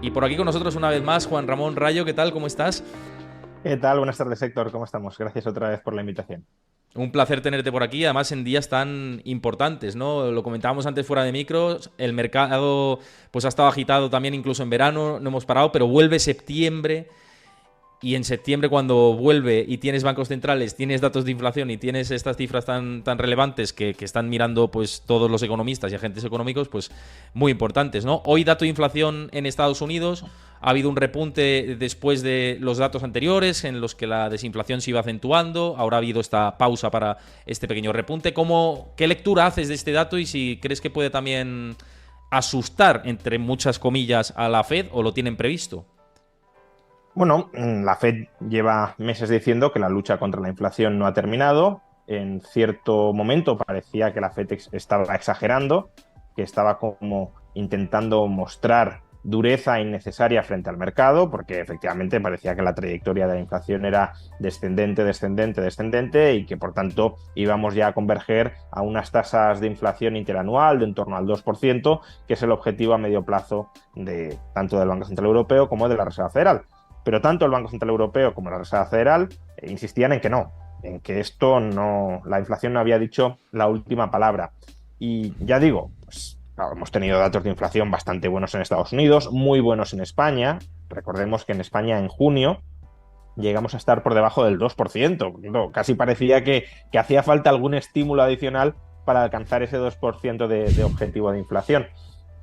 Y por aquí con nosotros una vez más, Juan Ramón Rayo, ¿qué tal? ¿Cómo estás? ¿Qué tal? Buenas tardes, Héctor. ¿Cómo estamos? Gracias otra vez por la invitación. Un placer tenerte por aquí, además en días tan importantes, ¿no? Lo comentábamos antes fuera de micros, el mercado pues ha estado agitado también incluso en verano, no hemos parado, pero vuelve septiembre. Y en septiembre, cuando vuelve y tienes bancos centrales, tienes datos de inflación y tienes estas cifras tan relevantes que están mirando pues todos los economistas y agentes económicos, pues muy importantes, ¿no? Hoy dato de inflación en Estados Unidos. Ha habido un repunte después de los datos anteriores en los que la desinflación se iba acentuando. Ahora ha habido esta pausa para este pequeño repunte. ¿Qué lectura haces de este dato y si crees que puede también asustar, entre muchas comillas, a la Fed o lo tienen previsto? Bueno, la Fed lleva meses diciendo que la lucha contra la inflación no ha terminado. En cierto momento parecía que la Fed estaba exagerando, que estaba como intentando mostrar dureza innecesaria frente al mercado, porque efectivamente parecía que la trayectoria de la inflación era descendente, descendente, descendente y que por tanto íbamos ya a converger a unas tasas de inflación interanual de en torno al 2%, que es el objetivo a medio plazo de tanto del Banco Central Europeo como de la Reserva Federal. Pero tanto el Banco Central Europeo como la Reserva Federal insistían en que no, en que esto no, la inflación no había dicho la última palabra. Y ya digo, pues claro, hemos tenido datos de inflación bastante buenos en Estados Unidos, muy buenos en España. Recordemos que en España en junio llegamos a estar por debajo del 2%. No, casi parecía que hacía falta algún estímulo adicional para alcanzar ese 2% de objetivo de inflación.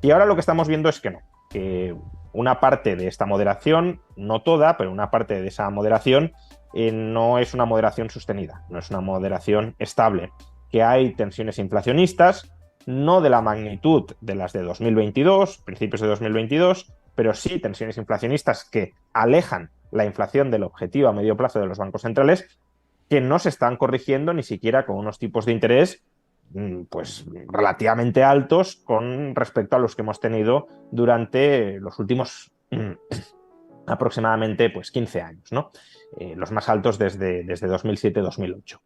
Y ahora lo que estamos viendo es que no, que una parte de esta moderación, no toda, pero una parte de esa moderación no es una moderación sostenida, no es una moderación estable, que hay tensiones inflacionistas, no de la magnitud de las de 2022, principios de 2022, pero sí tensiones inflacionistas que alejan la inflación del objetivo a medio plazo de los bancos centrales, que no se están corrigiendo ni siquiera con unos tipos de interés pues relativamente altos con respecto a los que hemos tenido durante los últimos aproximadamente pues 15 años, ¿no? Los más altos desde 2007-2008.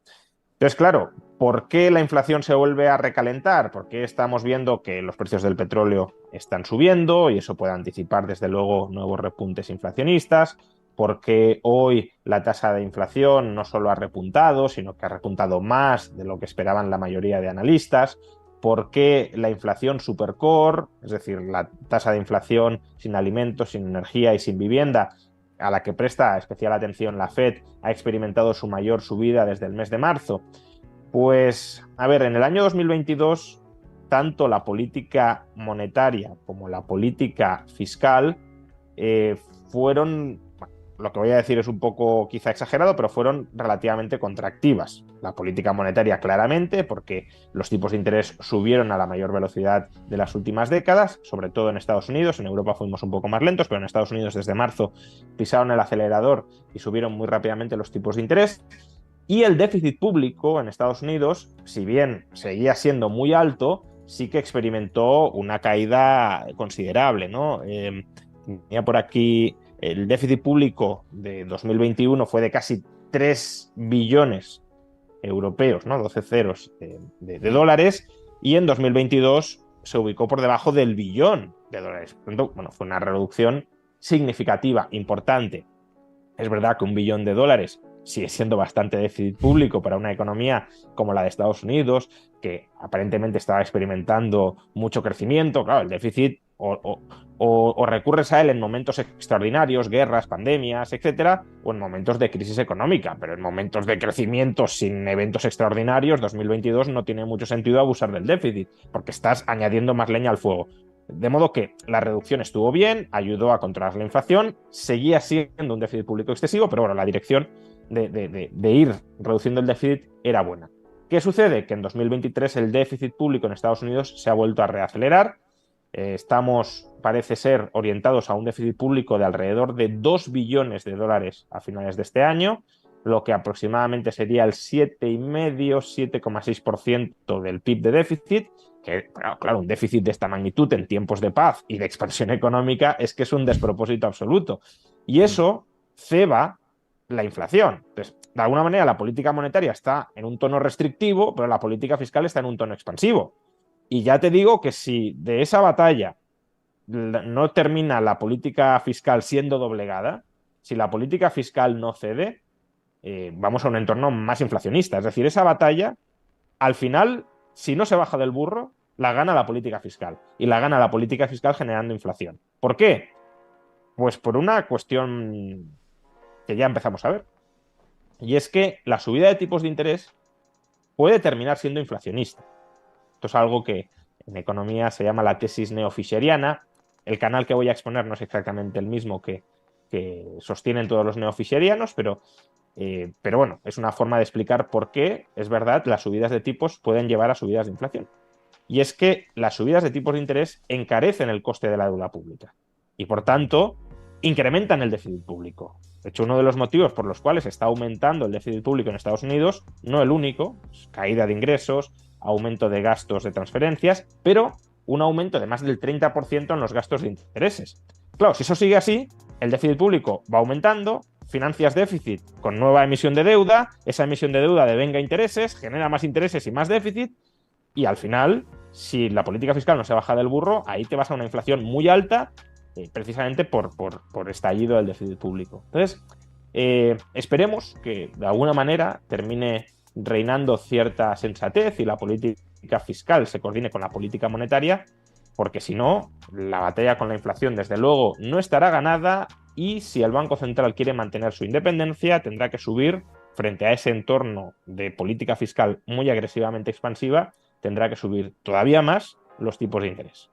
Entonces, claro, ¿por qué la inflación se vuelve a recalentar? ¿Por qué estamos viendo que los precios del petróleo están subiendo y eso puede anticipar, desde luego, nuevos repuntes inflacionistas? ¿Por qué hoy la tasa de inflación no solo ha repuntado, sino que ha repuntado más de lo que esperaban la mayoría de analistas? ¿Por qué la inflación supercore, es decir, la tasa de inflación sin alimentos, sin energía y sin vivienda, a la que presta especial atención la Fed, ha experimentado su mayor subida desde el mes de marzo? Pues, a ver, en el año 2022, tanto la política monetaria como la política fiscal fueron, lo que voy a decir es un poco quizá exagerado, pero fueron relativamente contractivas. La política monetaria claramente, porque los tipos de interés subieron a la mayor velocidad de las últimas décadas, sobre todo en Estados Unidos. En Europa fuimos un poco más lentos, pero en Estados Unidos desde marzo pisaron el acelerador y subieron muy rápidamente los tipos de interés. Y el déficit público en Estados Unidos, si bien seguía siendo muy alto, sí que experimentó una caída considerable, ¿no? Tenía por aquí el déficit público de 2021 fue de casi 3 billones europeos, ¿no? 12 ceros de dólares, y en 2022 se ubicó por debajo del billón de dólares. Por tanto, bueno, fue una reducción significativa, importante. Es verdad que un billón de dólares sigue siendo bastante déficit público para una economía como la de Estados Unidos, que aparentemente estaba experimentando mucho crecimiento. Claro, el déficit o recurres a él en momentos extraordinarios, guerras, pandemias, etcétera, o en momentos de crisis económica, pero en momentos de crecimiento sin eventos extraordinarios, 2022 no tiene mucho sentido abusar del déficit, porque estás añadiendo más leña al fuego. De modo que la reducción estuvo bien, ayudó a controlar la inflación, seguía siendo un déficit público excesivo, pero bueno, la dirección de ir reduciendo el déficit era buena. ¿Qué sucede? Que en 2023 el déficit público en Estados Unidos se ha vuelto a reacelerar. Estamos, parece ser, orientados a un déficit público de alrededor de 2 billones de dólares a finales de este año, lo que aproximadamente sería el 7,5-7,6% del PIB de déficit, que, claro, un déficit de esta magnitud en tiempos de paz y de expansión económica es que es un despropósito absoluto. Y eso ceba la inflación. Entonces, de alguna manera, la política monetaria está en un tono restrictivo, pero la política fiscal está en un tono expansivo. Y ya te digo que si de esa batalla no termina la política fiscal siendo doblegada, si la política fiscal no cede, vamos a un entorno más inflacionista. Es decir, esa batalla, al final, si no se baja del burro, la gana la política fiscal. Y la gana la política fiscal generando inflación. ¿Por qué? Pues por una cuestión que ya empezamos a ver. Y es que la subida de tipos de interés puede terminar siendo inflacionista. Esto es algo que en economía se llama la tesis neofischeriana. El canal que voy a exponer no es exactamente el mismo que sostienen todos los neofischerianos, pero bueno, es una forma de explicar por qué, es verdad, las subidas de tipos pueden llevar a subidas de inflación. Y es que las subidas de tipos de interés encarecen el coste de la deuda pública y, por tanto, incrementan el déficit público. De hecho, uno de los motivos por los cuales está aumentando el déficit público en Estados Unidos, no el único, es caída de ingresos, aumento de gastos de transferencias, pero un aumento de más del 30% en los gastos de intereses. Claro, si eso sigue así, el déficit público va aumentando, financias déficit con nueva emisión de deuda, esa emisión de deuda devenga intereses, genera más intereses y más déficit, y al final, si la política fiscal no se baja del burro, ahí te vas a una inflación muy alta, precisamente por estallido del déficit público. Entonces, esperemos que de alguna manera termine reinando cierta sensatez y la política fiscal se coordine con la política monetaria, porque si no, la batalla con la inflación, desde luego, no estará ganada, y si el Banco Central quiere mantener su independencia, tendrá que subir frente a ese entorno de política fiscal muy agresivamente expansiva, tendrá que subir todavía más los tipos de interés.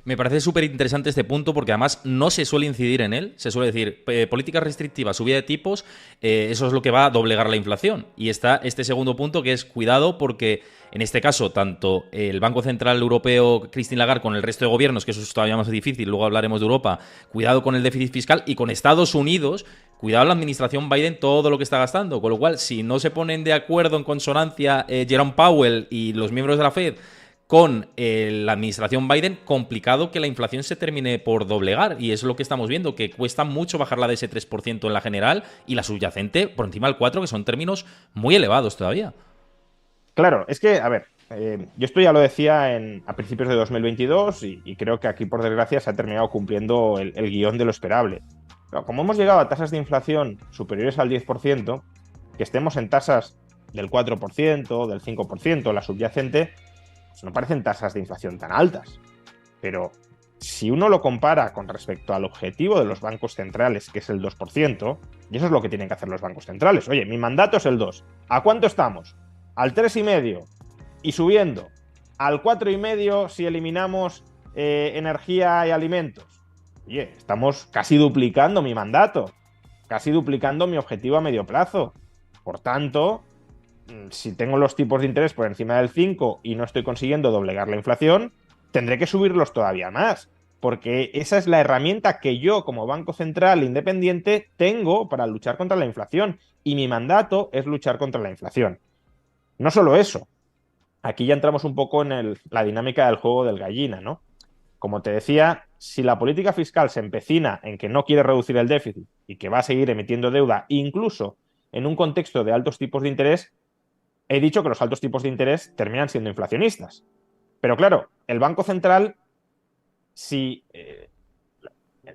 Me parece súper interesante este punto porque además no se suele incidir en él. Se suele decir, política restrictiva, subida de tipos, eso es lo que va a doblegar la inflación. Y está este segundo punto que es cuidado porque en este caso tanto el Banco Central Europeo, Christine Lagarde, con el resto de gobiernos, que eso es todavía más difícil, luego hablaremos de Europa, cuidado con el déficit fiscal, y con Estados Unidos, cuidado la administración Biden todo lo que está gastando. Con lo cual, si no se ponen de acuerdo en consonancia Jerome Powell y los miembros de la Fed con la administración Biden, complicado que la inflación se termine por doblegar, y es lo que estamos viendo, que cuesta mucho bajarla de ese 3% en la general y la subyacente por encima del 4%, que son términos muy elevados todavía. Claro, es que, a ver, yo esto ya lo decía a principios de 2022 y creo que aquí, por desgracia, se ha terminado cumpliendo el guión de lo esperable. Pero como hemos llegado a tasas de inflación superiores al 10%, que estemos en tasas del 4%, del 5%, la subyacente, pues no parecen tasas de inflación tan altas. Pero si uno lo compara con respecto al objetivo de los bancos centrales, que es el 2%, y eso es lo que tienen que hacer los bancos centrales. Oye, mi mandato es el 2. ¿A cuánto estamos? Al 3,5 y subiendo. Al 4,5 si eliminamos energía y alimentos. Oye, estamos casi duplicando mi mandato, casi duplicando mi objetivo a medio plazo. Por tanto, si tengo los tipos de interés por encima del 5 y no estoy consiguiendo doblegar la inflación, tendré que subirlos todavía más, porque esa es la herramienta que yo, como Banco Central independiente, tengo para luchar contra la inflación, y mi mandato es luchar contra la inflación. No solo eso, aquí ya entramos un poco en la dinámica del juego del gallina, ¿no? Como te decía, si la política fiscal se empecina en que no quiere reducir el déficit y que va a seguir emitiendo deuda, incluso en un contexto de altos tipos de interés, he dicho que los altos tipos de interés terminan siendo inflacionistas. Pero claro, el Banco Central, si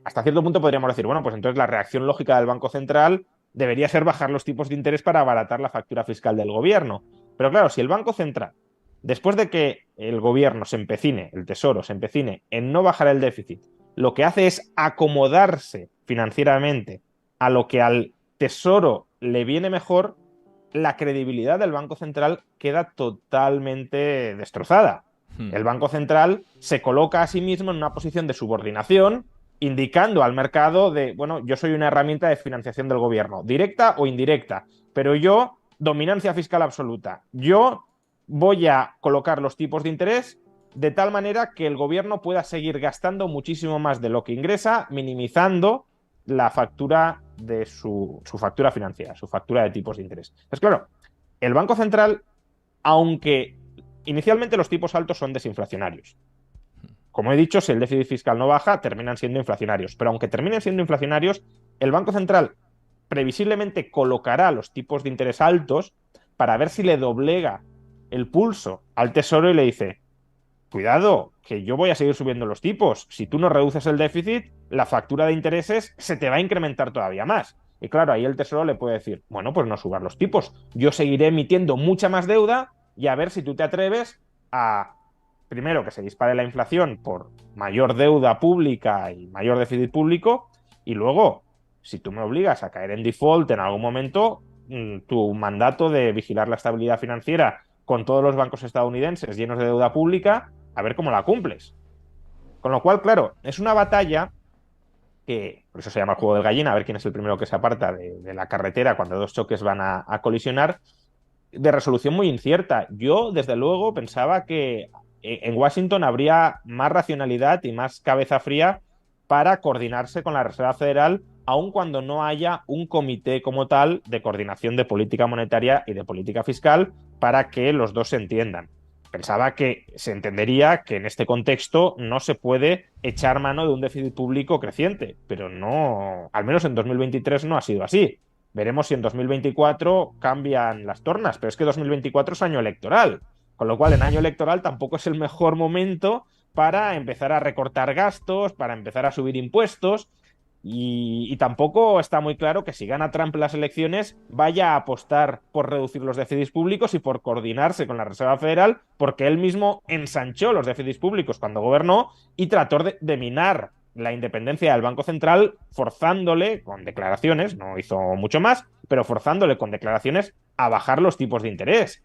hasta cierto punto podríamos decir, bueno, pues entonces la reacción lógica del Banco Central debería ser bajar los tipos de interés para abaratar la factura fiscal del gobierno. Pero claro, si el Banco Central, después de que el gobierno se empecine, el Tesoro se empecine en no bajar el déficit, lo que hace es acomodarse financieramente a lo que al Tesoro le viene mejor, la credibilidad del Banco Central queda totalmente destrozada. El Banco Central se coloca a sí mismo en una posición de subordinación, indicando al mercado de, bueno, yo soy una herramienta de financiación del gobierno, directa o indirecta, pero yo, dominancia fiscal absoluta. Yo voy a colocar los tipos de interés de tal manera que el gobierno pueda seguir gastando muchísimo más de lo que ingresa, minimizando la factura de su factura financiera, su factura de tipos de interés. Pues claro, el Banco Central, aunque inicialmente los tipos altos son desinflacionarios, como he dicho, si el déficit fiscal no baja, terminan siendo inflacionarios. Pero aunque terminen siendo inflacionarios, el Banco Central previsiblemente colocará los tipos de interés altos para ver si le doblega el pulso al Tesoro y le dice, cuidado, que yo voy a seguir subiendo los tipos. Si tú no reduces el déficit, la factura de intereses se te va a incrementar todavía más. Y claro, ahí el Tesoro le puede decir, bueno, pues no subas los tipos. Yo seguiré emitiendo mucha más deuda y a ver si tú te atreves a, primero, que se dispare la inflación por mayor deuda pública y mayor déficit público, y luego, si tú me obligas a caer en default en algún momento, tu mandato de vigilar la estabilidad financiera con todos los bancos estadounidenses llenos de deuda pública, a ver cómo la cumples. Con lo cual, claro, es una batalla que, por eso se llama el juego del gallina, a ver quién es el primero que se aparta de la carretera cuando dos choques van a colisionar, de resolución muy incierta. Yo, desde luego, pensaba que en Washington habría más racionalidad y más cabeza fría para coordinarse con la Reserva Federal, aun cuando no haya un comité como tal de coordinación de política monetaria y de política fiscal para que los dos se entiendan. Pensaba que se entendería que en este contexto no se puede echar mano de un déficit público creciente, pero no, al menos en 2023 no ha sido así. Veremos si en 2024 cambian las tornas, pero es que 2024 es año electoral, con lo cual en año electoral tampoco es el mejor momento para empezar a recortar gastos, para empezar a subir impuestos, y tampoco está muy claro que si gana Trump las elecciones vaya a apostar por reducir los déficits públicos y por coordinarse con la Reserva Federal, porque él mismo ensanchó los déficits públicos cuando gobernó y trató de minar la independencia del Banco Central, forzándole con declaraciones, no hizo mucho más, pero forzándole con declaraciones a bajar los tipos de interés.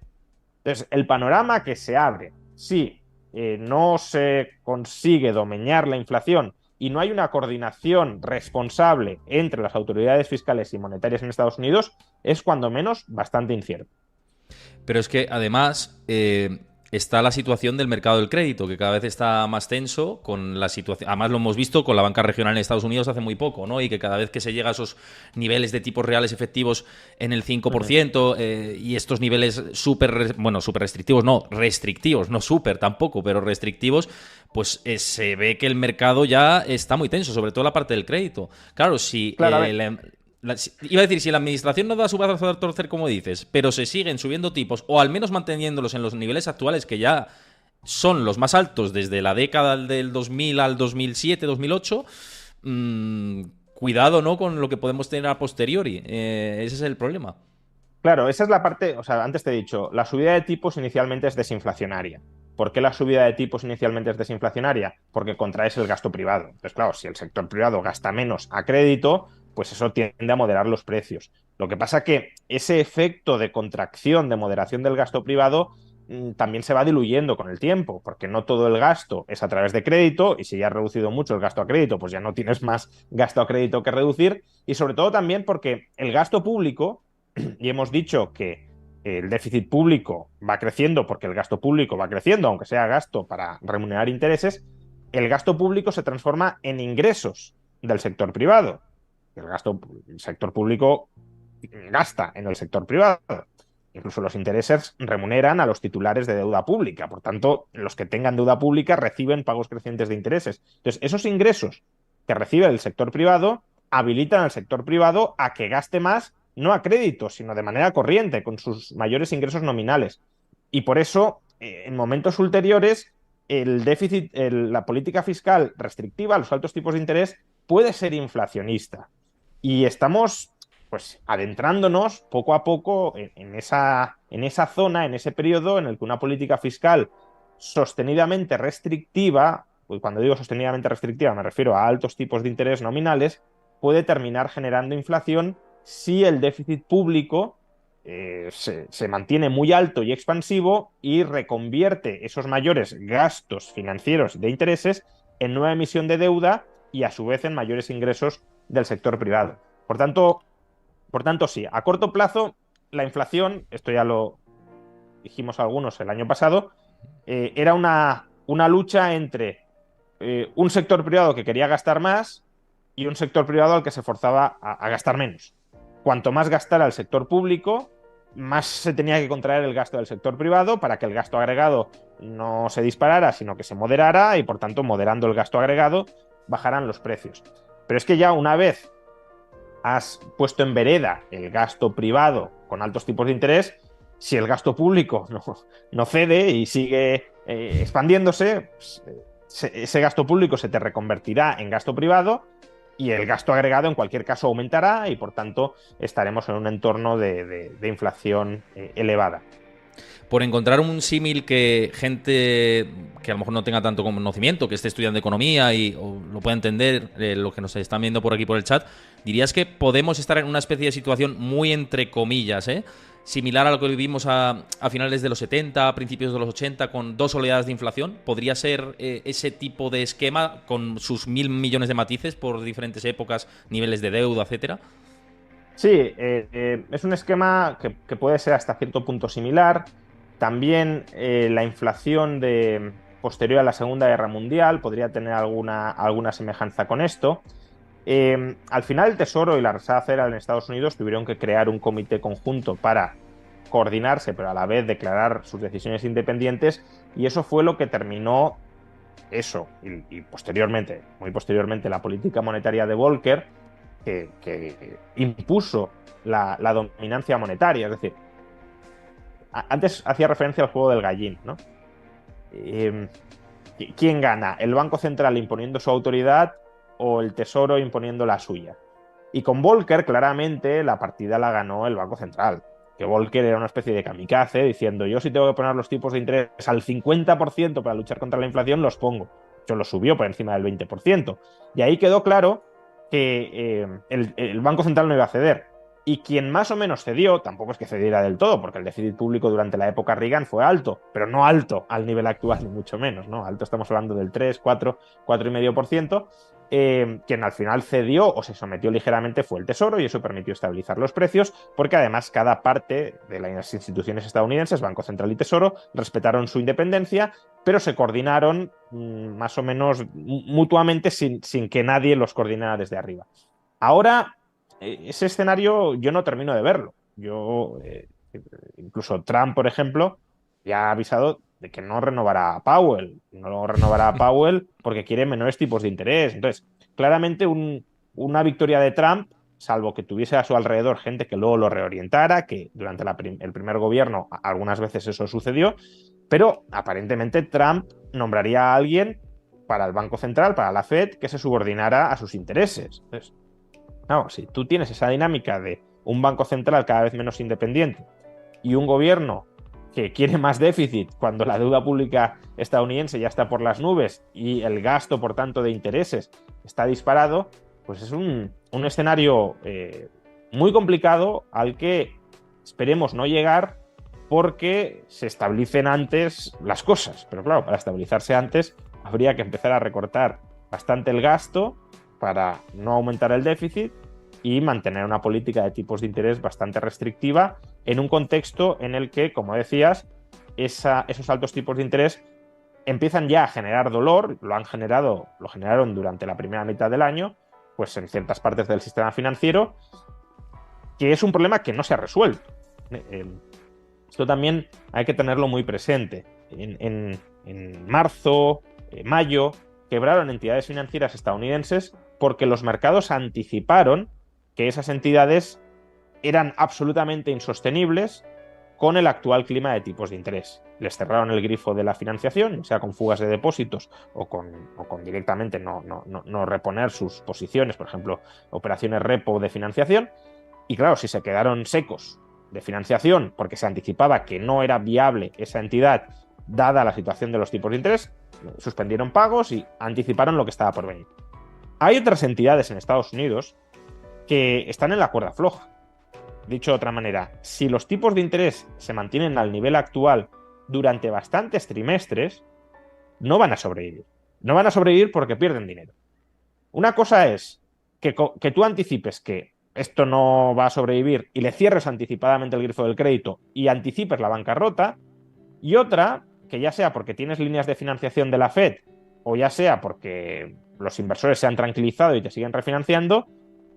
Entonces, el panorama que se abre, si no se consigue domeñar la inflación y no hay una coordinación responsable entre las autoridades fiscales y monetarias en Estados Unidos, es cuando menos bastante incierto. Pero es que además está la situación del mercado del crédito, que cada vez está más tenso con la situación. Además lo hemos visto con la banca regional en Estados Unidos hace muy poco, ¿no? Y que cada vez que se llega a esos niveles de tipos reales efectivos en el 5%, y estos niveles súper restrictivos, no súper tampoco, pero restrictivos, pues se ve que el mercado ya está muy tenso, sobre todo la parte del crédito. Claro, si Claro, iba a decir, si la administración no da su brazo a torcer, como dices, pero se siguen subiendo tipos, o al menos manteniéndolos en los niveles actuales, que ya son los más altos desde la década del 2000 al 2007, 2008, cuidado, ¿no?, con lo que podemos tener a posteriori. Ese es el problema. claro, esa es la parte, o sea, antes te he dicho, la subida de tipos inicialmente es desinflacionaria. ¿Por qué la subida de tipos inicialmente es desinflacionaria? Porque contraes el gasto privado. Entonces, claro, si el sector privado gasta menos a crédito, pues eso tiende a moderar los precios. Lo que pasa que ese efecto de contracción, de moderación del gasto privado, también se va diluyendo con el tiempo, porque no todo el gasto es a través de crédito, y si ya has reducido mucho el gasto a crédito, pues ya no tienes más gasto a crédito que reducir, y sobre todo también porque el gasto público, y hemos dicho que el déficit público va creciendo porque el gasto público va creciendo, aunque sea gasto para remunerar intereses, el gasto público se transforma en ingresos del sector privado. El sector público gasta en el sector privado. Incluso los intereses remuneran a los titulares de deuda pública. Por tanto, los que tengan deuda pública reciben pagos crecientes de intereses. Entonces, esos ingresos que recibe el sector privado habilitan al sector privado a que gaste más, no a crédito, sino de manera corriente, con sus mayores ingresos nominales. Y por eso, en momentos ulteriores, el déficit, la política fiscal restrictiva, los altos tipos de interés, puede ser inflacionista. Y estamos, pues, adentrándonos poco a poco en esa zona, en ese periodo en el que una política fiscal sostenidamente restrictiva, pues cuando digo sostenidamente restrictiva me refiero a altos tipos de interés nominales, puede terminar generando inflación si el déficit público se mantiene muy alto y expansivo y reconvierte esos mayores gastos financieros de intereses en nueva emisión de deuda y a su vez en mayores ingresos del sector privado. Por tanto, sí, a corto plazo la inflación, esto ya lo dijimos algunos el año pasado, era una lucha entre un sector privado que quería gastar más y un sector privado al que se forzaba a gastar menos. Cuanto más gastara el sector público, más se tenía que contraer el gasto del sector privado para que el gasto agregado no se disparara, sino que se moderara y, por tanto, moderando el gasto agregado, bajaran los precios. Pero es que ya una vez has puesto en vereda el gasto privado con altos tipos de interés, si el gasto público no cede y sigue expandiéndose, pues, ese gasto público se te reconvertirá en gasto privado y el gasto agregado en cualquier caso aumentará y por tanto estaremos en un entorno de inflación elevada. Por encontrar un símil que gente que a lo mejor no tenga tanto conocimiento, que esté estudiando economía o lo pueda entender, lo que nos están viendo por aquí por el chat, dirías que podemos estar en una especie de situación muy entre comillas, similar a lo que vivimos a finales de los 70, a principios de los 80, con 2 oleadas de inflación. ¿Podría ser ese tipo de esquema con sus 1.000 millones de matices por diferentes épocas, niveles de deuda, etcétera? Sí, es un esquema que puede ser hasta cierto punto similar. También la inflación posterior a la Segunda Guerra Mundial podría tener alguna semejanza con esto. Al final el Tesoro y la Reserva Federal en Estados Unidos tuvieron que crear un comité conjunto para coordinarse, pero a la vez declarar sus decisiones independientes, y eso fue lo que terminó eso, y posteriormente, muy posteriormente, la política monetaria de Volcker, que impuso la dominancia monetaria. Es decir, antes hacía referencia al juego del gallín, ¿no? ¿Quién gana? ¿El Banco Central imponiendo su autoridad o el Tesoro imponiendo la suya? Y con Volcker, claramente, la partida la ganó el Banco Central. Que Volcker era una especie de kamikaze diciendo: yo si tengo que poner los tipos de interés al 50% para luchar contra la inflación, los pongo. Yo lo subió por encima del 20%. Y ahí quedó claro que el Banco Central no iba a ceder. Y quien más o menos cedió, tampoco es que cediera del todo, porque el déficit público durante la época Reagan fue alto, pero no alto al nivel actual, ni mucho menos, ¿no? Alto estamos hablando del 3, 4, 4,5%. Quien al final cedió o se sometió ligeramente fue el Tesoro, y eso permitió estabilizar los precios, porque además cada parte de las instituciones estadounidenses, Banco Central y Tesoro, respetaron su independencia, pero se coordinaron más o menos mutuamente sin que nadie los coordinara desde arriba. Ahora, ese escenario yo no termino de verlo. Incluso Trump, por ejemplo, ya ha avisado de que no renovará a Powell. No renovará a Powell porque quiere menores tipos de interés. Entonces, claramente una victoria de Trump, salvo que tuviese a su alrededor gente que luego lo reorientara, que durante el primer gobierno algunas veces eso sucedió, pero aparentemente Trump nombraría a alguien para el Banco Central, para la Fed, que se subordinara a sus intereses. Entonces, no, si tú tienes esa dinámica de un banco central cada vez menos independiente y un gobierno que quiere más déficit cuando la deuda pública estadounidense ya está por las nubes y el gasto, por tanto, de intereses está disparado, pues es un escenario muy complicado al que esperemos no llegar, porque se establecen antes las cosas. Pero claro, para estabilizarse antes habría que empezar a recortar bastante el gasto para no aumentar el déficit y mantener una política de tipos de interés bastante restrictiva en un contexto en el que, como decías, esos altos tipos de interés empiezan ya a generar dolor. Lo generaron durante la primera mitad del año, pues en ciertas partes del sistema financiero, que es un problema que no se ha resuelto. Esto también hay que tenerlo muy presente. En marzo, mayo, quebraron entidades financieras estadounidenses porque los mercados anticiparon que esas entidades eran absolutamente insostenibles con el actual clima de tipos de interés. Les cerraron el grifo de la financiación, sea con fugas de depósitos o con directamente no reponer sus posiciones, por ejemplo, operaciones repo de financiación. Y claro, si se quedaron secos de financiación porque se anticipaba que no era viable esa entidad dada la situación de los tipos de interés, suspendieron pagos y anticiparon lo que estaba por venir. Hay otras entidades en Estados Unidos que están en la cuerda floja. Dicho de otra manera, si los tipos de interés se mantienen al nivel actual durante bastantes trimestres, no van a sobrevivir. No van a sobrevivir porque pierden dinero. Una cosa es que tú anticipes que esto no va a sobrevivir y le cierres anticipadamente el grifo del crédito y anticipes la bancarrota, y otra, que ya sea porque tienes líneas de financiación de la Fed o ya sea porque los inversores se han tranquilizado y te siguen refinanciando,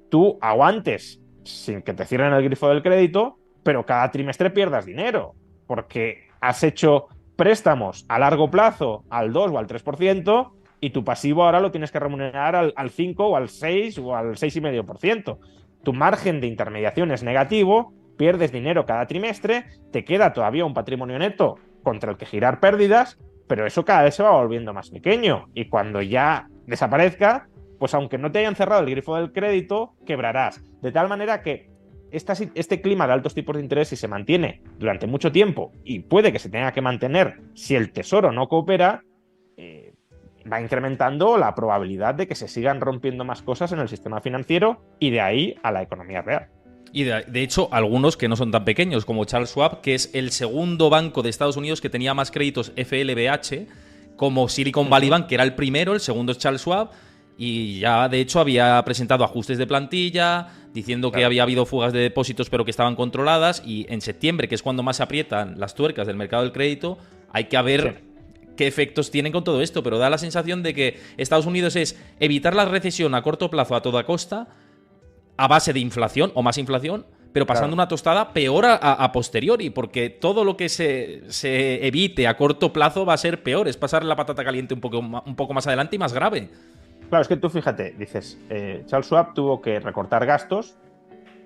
tú aguantes sin que te cierren el grifo del crédito, pero cada trimestre pierdas dinero, porque has hecho préstamos a largo plazo al 2 o al 3% y tu pasivo ahora lo tienes que remunerar al 5 o al 6 o al 6,5%. Tu margen de intermediación es negativo, pierdes dinero cada trimestre, te queda todavía un patrimonio neto contra el que girar pérdidas pero eso cada vez se va volviendo más pequeño y cuando ya desaparezca, pues aunque no te hayan cerrado el grifo del crédito, quebrarás. De tal manera que este clima de altos tipos de interés, si se mantiene durante mucho tiempo y puede que se tenga que mantener si el Tesoro no coopera, va incrementando la probabilidad de que se sigan rompiendo más cosas en el sistema financiero y de ahí a la economía real. Y de hecho, algunos que no son tan pequeños, como Charles Schwab, que es el segundo banco de Estados Unidos que tenía más créditos FLBH, como Silicon Valley Bank, que era el primero, el segundo es Charles Schwab, y ya de hecho había presentado ajustes de plantilla, diciendo que había habido fugas de depósitos pero que estaban controladas, y en septiembre, que es cuando más se aprietan las tuercas del mercado del crédito, hay que ver qué efectos tienen con todo esto, pero da la sensación de que Estados Unidos es evitar la recesión a corto plazo a toda costa, a base de inflación o más inflación, pero pasando una tostada peor a posteriori, porque todo lo que se evite a corto plazo va a ser peor, es pasar la patata caliente un poco más adelante y más grave. Claro, es que tú fíjate, dices, Charles Schwab tuvo que recortar gastos,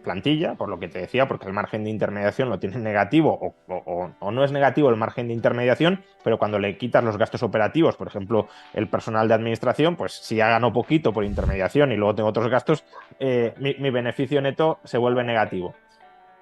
plantilla, por lo que te decía, porque el margen de intermediación lo tiene negativo o no es negativo el margen de intermediación, pero cuando le quitas los gastos operativos, por ejemplo, el personal de administración, pues si ya ganó poquito por intermediación y luego tengo otros gastos, mi beneficio neto se vuelve negativo.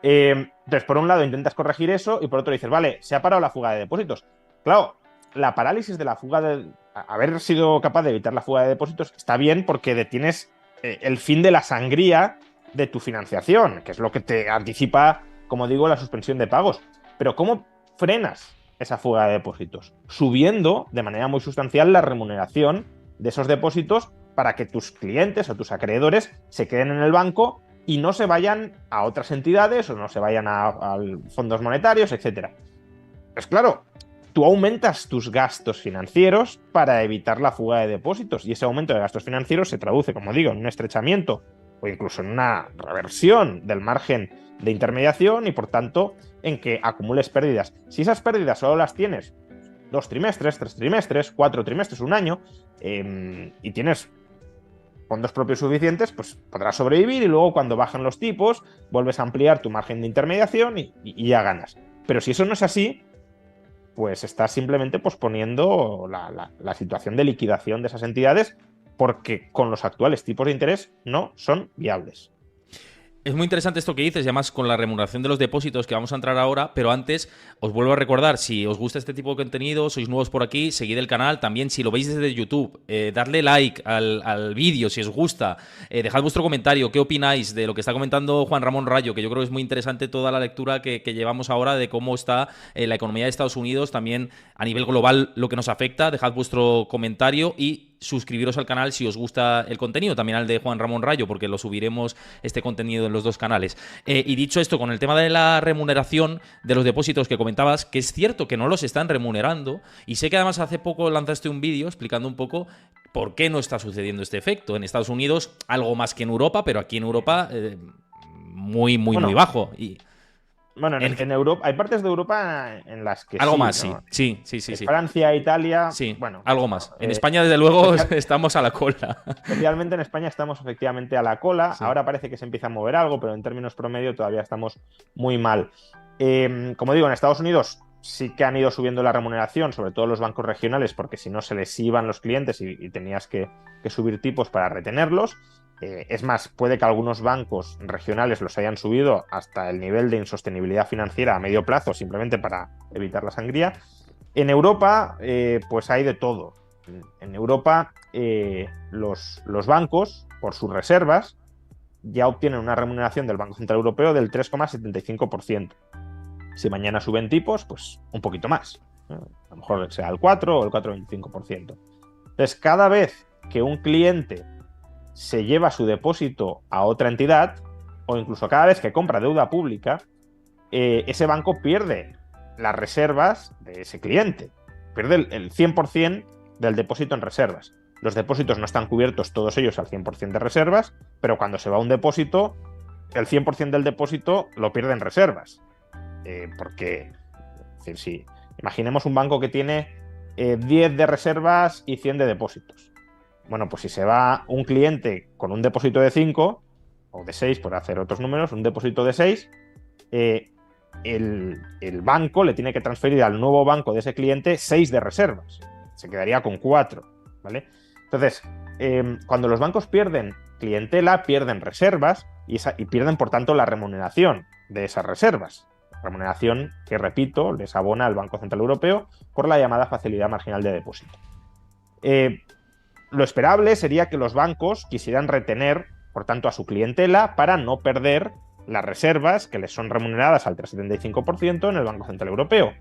Entonces, por un lado intentas corregir eso y por otro dices, vale, se ha parado la fuga de depósitos. Claro, la parálisis de la fuga haber sido capaz de evitar la fuga de depósitos está bien porque detienes el fin de la sangría de tu financiación, que es lo que te anticipa, como digo, la suspensión de pagos. Pero ¿cómo frenas esa fuga de depósitos? Subiendo de manera muy sustancial la remuneración de esos depósitos para que tus clientes o tus acreedores se queden en el banco y no se vayan a otras entidades o no se vayan a fondos monetarios, etc. Pues claro, tú aumentas tus gastos financieros para evitar la fuga de depósitos y ese aumento de gastos financieros se traduce, como digo, en un estrechamiento o incluso en una reversión del margen de intermediación y por tanto en que acumules pérdidas. Si esas pérdidas solo las tienes 2 trimestres, 3 trimestres, 4 trimestres, un año y tienes fondos propios suficientes, pues podrás sobrevivir y luego cuando bajan los tipos vuelves a ampliar tu margen de intermediación y ya ganas. Pero si eso no es así, pues estás simplemente posponiendo la situación de liquidación de esas entidades porque con los actuales tipos de interés no son viables. Es muy interesante esto que dices, y además con la remuneración de los depósitos que vamos a entrar ahora, pero antes os vuelvo a recordar, si os gusta este tipo de contenido, sois nuevos por aquí, seguid el canal, también si lo veis desde YouTube, darle like al vídeo si os gusta, dejad vuestro comentario, qué opináis de lo que está comentando Juan Ramón Rayo, que yo creo que es muy interesante toda la lectura que llevamos ahora de cómo está la economía de Estados Unidos, también a nivel global lo que nos afecta, dejad vuestro comentario y suscribiros al canal si os gusta el contenido, también al de Juan Ramón Rayo, porque lo subiremos este contenido en los dos canales. Y dicho esto, con el tema de la remuneración de los depósitos que comentabas, que es cierto que no los están remunerando, y sé que además hace poco lanzaste un vídeo explicando un poco por qué no está sucediendo este efecto. En Estados Unidos, algo más que en Europa, pero aquí en Europa muy bajo. Bueno, en Europa, hay partes de Europa en las que algo sí, más, ¿no? Sí. Francia, Italia, sí, bueno. Algo más. En España, desde luego, estamos a la cola. Especialmente en España estamos efectivamente a la cola. Sí. Ahora parece que se empieza a mover algo, pero en términos promedio todavía estamos muy mal. Como digo, en Estados Unidos sí que han ido subiendo la remuneración, sobre todo los bancos regionales, porque si no se les iban los clientes y tenías que subir tipos para retenerlos. Es más, puede que algunos bancos regionales los hayan subido hasta el nivel de insostenibilidad financiera a medio plazo, simplemente para evitar la sangría. En Europa, pues hay de todo. En Europa, los bancos, por sus reservas, ya obtienen una remuneración del Banco Central Europeo del 3,75%. Si mañana suben tipos, pues un poquito más. A lo mejor sea el 4 o el 4,25%. Entonces, cada vez que un cliente se lleva su depósito a otra entidad, o incluso cada vez que compra deuda pública, ese banco pierde las reservas de ese cliente. Pierde el 100% del depósito en reservas. Los depósitos no están cubiertos todos ellos al 100% de reservas, pero cuando se va un depósito, el 100% del depósito lo pierde en reservas. Porque, es decir, si imaginemos un banco que tiene 10 de reservas y 100 de depósitos. Bueno, pues si se va un cliente con un depósito de 5 o de 6, por hacer otros números, un depósito de 6, el banco le tiene que transferir al nuevo banco de ese cliente 6 de reservas. Se quedaría con 4, ¿vale? Entonces, cuando los bancos pierden clientela, pierden reservas y pierden, por tanto, la remuneración de esas reservas. Remuneración que, repito, les abona al Banco Central Europeo por la llamada facilidad marginal de depósito. Lo esperable sería que los bancos quisieran retener, por tanto, a su clientela para no perder las reservas que les son remuneradas al 3,75% en el Banco Central Europeo.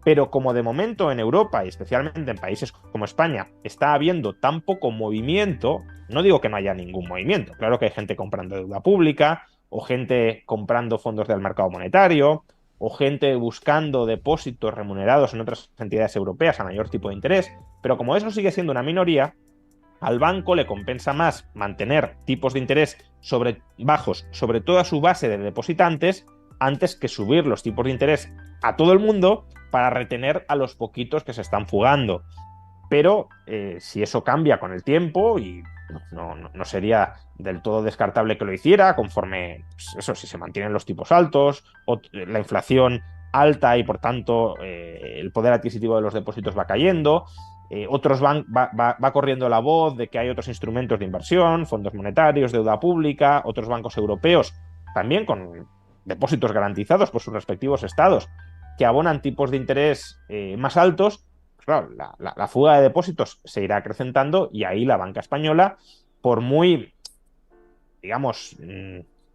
Pero como de momento en Europa, y especialmente en países como España, está habiendo tan poco movimiento, no digo que no haya ningún movimiento, claro que hay gente comprando deuda pública, o gente comprando fondos del mercado monetario, o gente buscando depósitos remunerados en otras entidades europeas a mayor tipo de interés, pero como eso sigue siendo una minoría, al banco le compensa más mantener tipos de interés bajos sobre toda su base de depositantes antes que subir los tipos de interés a todo el mundo para retener a los poquitos que se están fugando. Pero si eso cambia con el tiempo, y no sería del todo descartable que lo hiciera, conforme, pues eso, si se mantienen los tipos altos, o la inflación alta y por tanto el poder adquisitivo de los depósitos va cayendo, va corriendo la voz de que hay otros instrumentos de inversión, fondos monetarios, deuda pública, otros bancos europeos, también con depósitos garantizados por sus respectivos estados, que abonan tipos de interés más altos. Pues claro, la fuga de depósitos se irá acrecentando y ahí la banca española, por muy, digamos,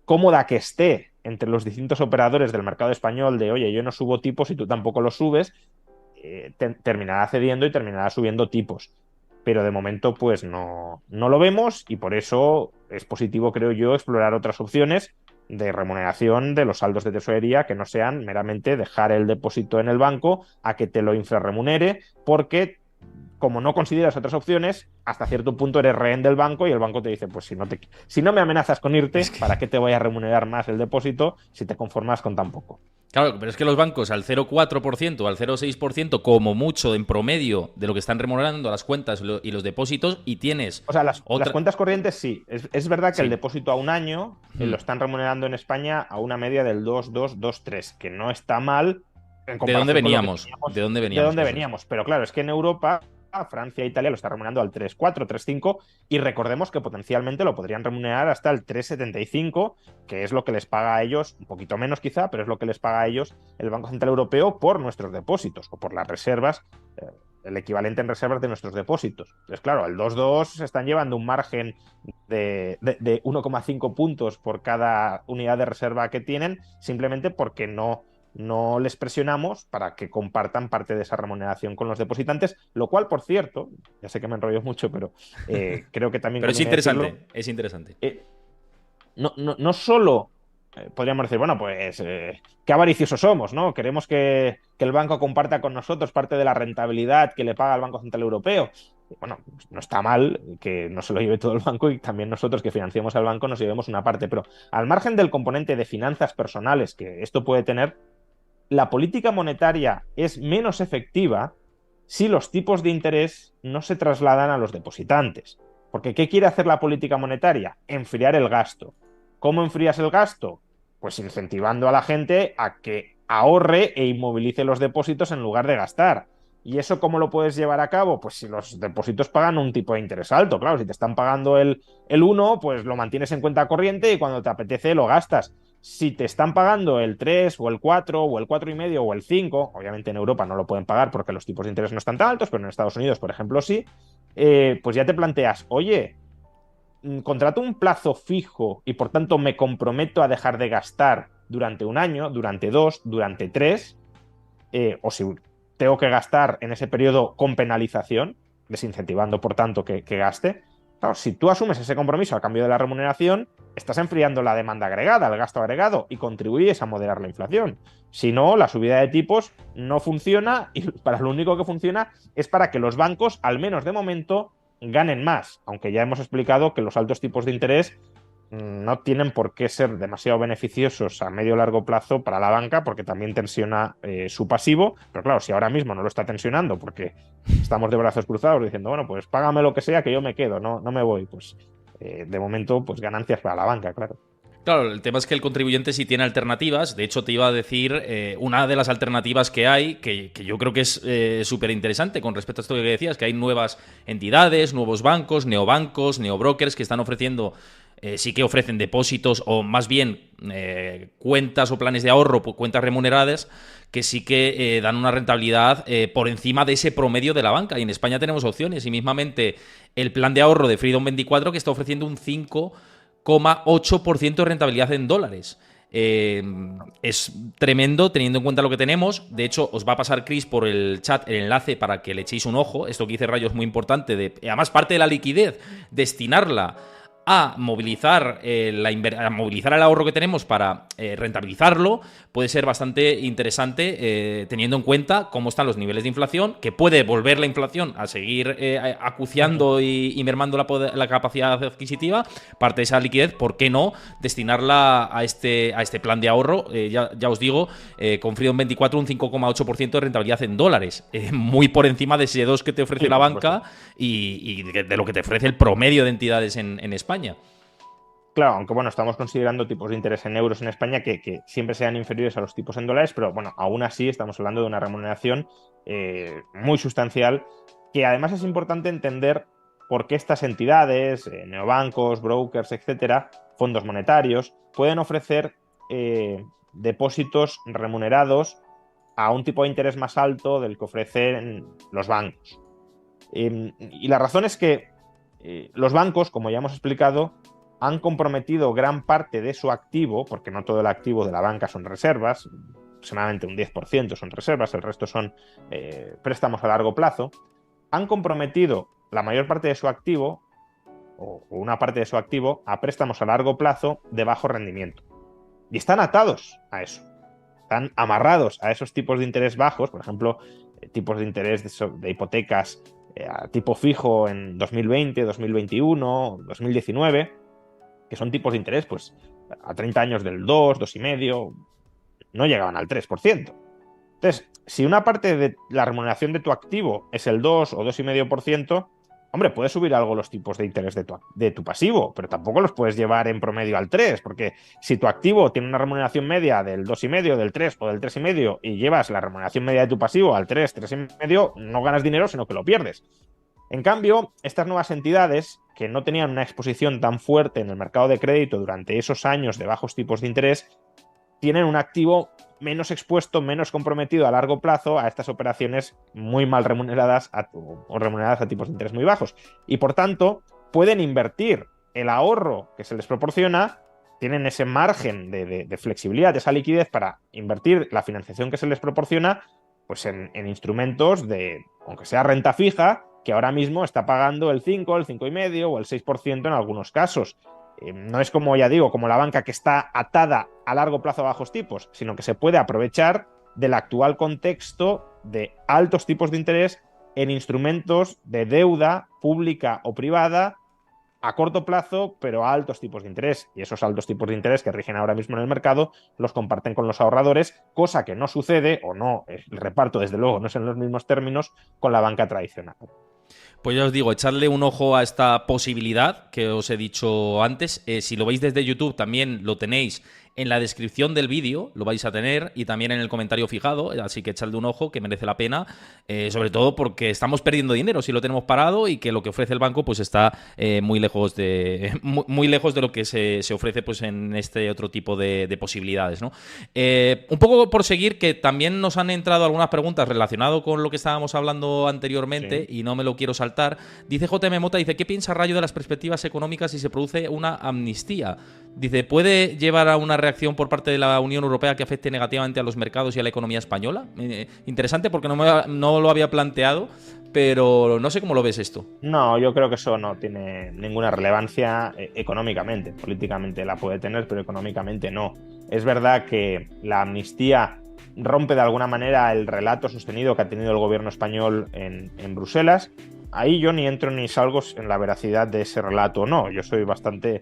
cómoda que esté entre los distintos operadores del mercado español de, oye, yo no subo tipos y tú tampoco los subes, terminará cediendo y terminará subiendo tipos. Pero de momento pues no lo vemos, y por eso es positivo, creo yo, explorar otras opciones de remuneración de los saldos de tesorería que no sean meramente dejar el depósito en el banco a que te lo infrarremunere, porque como no consideras otras opciones, hasta cierto punto eres rehén del banco y el banco te dice, pues si no me amenazas con irte, ¿para qué te voy a remunerar más el depósito si te conformas con tan poco? Claro, pero es que los bancos al 0,4%, al 0,6%, como mucho en promedio de lo que están remunerando las cuentas y los depósitos, y tienes... O sea, las cuentas corrientes sí. Es verdad que sí. El depósito a un año lo están remunerando en España a una media del 2,2, 2,3, que no está mal. ¿De dónde veníamos? ¿De dónde veníamos? Pero claro, es que en Europa, Francia e Italia lo está remunerando al 3,4, 3,5, y recordemos que potencialmente lo podrían remunerar hasta el 3,75, que es lo que les paga a ellos, un poquito menos quizá, pero es lo que les paga a ellos el Banco Central Europeo por nuestros depósitos o por las reservas, el equivalente en reservas de nuestros depósitos. Entonces, claro, al 2,2 se están llevando un margen de 1,5 puntos por cada unidad de reserva que tienen, simplemente porque no les presionamos para que compartan parte de esa remuneración con los depositantes, lo cual, por cierto, ya sé que me enrollo mucho, pero creo que también... Pero es interesante, es interesante. No solo podríamos decir, bueno, pues qué avariciosos somos, ¿no? Queremos que el banco comparta con nosotros parte de la rentabilidad que le paga al Banco Central Europeo. Bueno, no está mal que no se lo lleve todo el banco y también nosotros que financiamos al banco nos llevemos una parte, pero al margen del componente de finanzas personales que esto puede tener, la política monetaria es menos efectiva si los tipos de interés no se trasladan a los depositantes. Porque ¿qué quiere hacer la política monetaria? Enfriar el gasto. ¿Cómo enfrías el gasto? Pues incentivando a la gente a que ahorre e inmovilice los depósitos en lugar de gastar. ¿Y eso cómo lo puedes llevar a cabo? Pues si los depósitos pagan un tipo de interés alto, claro, si te están pagando el 1, pues lo mantienes en cuenta corriente y cuando te apetece lo gastas. Si te están pagando el 3 o el 4 o el 4,5 o el 5, obviamente en Europa no lo pueden pagar porque los tipos de interés no están tan altos, pero en Estados Unidos, por ejemplo, sí, pues ya te planteas, oye, contrato un plazo fijo y por tanto me comprometo a dejar de gastar durante un año, durante 2, durante 3, o si tengo que gastar en ese periodo con penalización, desincentivando por tanto que gaste. Claro, si tú asumes ese compromiso a cambio de la remuneración, estás enfriando la demanda agregada, el gasto agregado, y contribuyes a moderar la inflación. Si no, la subida de tipos no funciona, y para lo único que funciona es para que los bancos, al menos de momento, ganen más, aunque ya hemos explicado que los altos tipos de interés no tienen por qué ser demasiado beneficiosos a medio o largo plazo para la banca, porque también tensiona su pasivo. Pero claro, si ahora mismo no lo está tensionando porque estamos de brazos cruzados diciendo, bueno, pues págame lo que sea que yo me quedo, no me voy, pues de momento pues ganancias para la banca, claro. Claro, el tema es que el contribuyente sí tiene alternativas. De hecho, te iba a decir una de las alternativas que hay, que yo creo que es súper interesante con respecto a esto que decías, que hay nuevas entidades, nuevos bancos, neobancos, neobrokers que están ofreciendo, sí que ofrecen depósitos o más bien cuentas o planes de ahorro, cuentas remuneradas, que sí que dan una rentabilidad por encima de ese promedio de la banca. Y en España tenemos opciones, y mismamente el plan de ahorro de Freedom24 que está ofreciendo un 5,8% de rentabilidad en dólares. Es tremendo teniendo en cuenta lo que tenemos. De hecho, os va a pasar Chris por el chat el enlace para que le echéis un ojo. Esto que dice Rayo es muy importante. Además, parte de la liquidez, destinarla a movilizar, a movilizar el ahorro que tenemos para rentabilizarlo, puede ser bastante interesante teniendo en cuenta cómo están los niveles de inflación, que puede volver la inflación a seguir acuciando y mermando la capacidad adquisitiva. Parte de esa liquidez, ¿por qué no destinarla a este plan de ahorro? Ya os digo, con Freedom24 un 5,8% de rentabilidad en dólares, muy por encima de ese 2 que te ofrece la banca y de lo que te ofrece el promedio de entidades en España. Claro, aunque bueno, estamos considerando tipos de interés en euros en España que siempre sean inferiores a los tipos en dólares, pero bueno, aún así estamos hablando de una remuneración muy sustancial, que además es importante entender por qué estas entidades, neobancos, brokers, etcétera, fondos monetarios, pueden ofrecer depósitos remunerados a un tipo de interés más alto del que ofrecen los bancos. Y la razón es que los bancos, como ya hemos explicado, han comprometido gran parte de su activo, porque no todo el activo de la banca son reservas, aproximadamente un 10% son reservas, el resto son préstamos a largo plazo, han comprometido la mayor parte de su activo, o una parte de su activo, a préstamos a largo plazo de bajo rendimiento. Y están atados a eso, están amarrados a esos tipos de interés bajos, por ejemplo, tipos de interés de hipotecas a tipo fijo en 2020, 2021, 2019, que son tipos de interés, pues a 30 años del 2, 2,5, no llegaban al 3%. Entonces, si una parte de la remuneración de tu activo es el 2 o 2,5%, hombre, puedes subir algo los tipos de interés de tu pasivo, pero tampoco los puedes llevar en promedio al 3, porque si tu activo tiene una remuneración media del 2,5, del 3 o del 3,5 y llevas la remuneración media de tu pasivo al 3, 3,5, no ganas dinero, sino que lo pierdes. En cambio, estas nuevas entidades, que no tenían una exposición tan fuerte en el mercado de crédito durante esos años de bajos tipos de interés, tienen un activo menos expuesto, menos comprometido a largo plazo a estas operaciones muy mal remuneradas o remuneradas a tipos de interés muy bajos. Y por tanto, pueden invertir el ahorro que se les proporciona, tienen ese margen de flexibilidad, de esa liquidez para invertir la financiación que se les proporciona, pues en instrumentos de, aunque sea renta fija, que ahora mismo está pagando el 5, el 5,5 o el 6% en algunos casos. No es como, ya digo, como la banca que está atada a largo plazo a bajos tipos, sino que se puede aprovechar del actual contexto de altos tipos de interés en instrumentos de deuda pública o privada a corto plazo, pero a altos tipos de interés. Y esos altos tipos de interés que rigen ahora mismo en el mercado los comparten con los ahorradores, cosa que no sucede, o no, el reparto desde luego no es en los mismos términos, con la banca tradicional. Pues ya os digo, echarle un ojo a esta posibilidad que os he dicho antes. Si lo veis desde YouTube, también lo tenéis en la descripción del vídeo, lo vais a tener, y también en el comentario fijado, así que echadle un ojo, que merece la pena, sobre todo porque estamos perdiendo dinero si lo tenemos parado y que lo que ofrece el banco pues está muy lejos de lo que se ofrece pues en este otro tipo de posibilidades, ¿no? Un poco por seguir, que también nos han entrado algunas preguntas relacionadas con lo que estábamos hablando anteriormente, sí, y no me lo quiero saltar. Dice JM Mota, dice, ¿qué piensa Rayo de las perspectivas económicas si se produce una amnistía? Dice, ¿puede llevar a una reacción por parte de la Unión Europea que afecte negativamente a los mercados y a la economía española? Interesante, porque no lo había planteado, pero no sé cómo lo ves esto. No, yo creo que eso no tiene ninguna relevancia económicamente. Políticamente la puede tener, pero económicamente no. Es verdad que la amnistía rompe de alguna manera el relato sostenido que ha tenido el gobierno español en Bruselas. Ahí yo ni entro ni salgo en la veracidad de ese relato o no. Yo soy bastante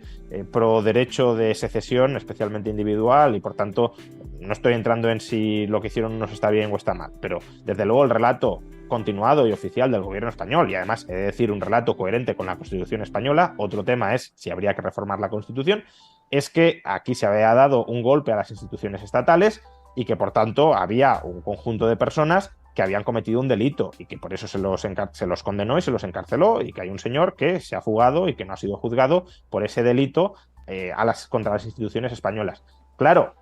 pro derecho de secesión, especialmente individual, y por tanto no estoy entrando en si lo que hicieron unos está bien o está mal. Pero desde luego el relato continuado y oficial del gobierno español, y además he de decir un relato coherente con la Constitución española, otro tema es si habría que reformar la Constitución, es que aquí se había dado un golpe a las instituciones estatales y que por tanto había un conjunto de personas que habían cometido un delito y que por eso se los condenó y se los encarceló, y que hay un señor que se ha fugado y que no ha sido juzgado por ese delito contra las instituciones españolas. Claro,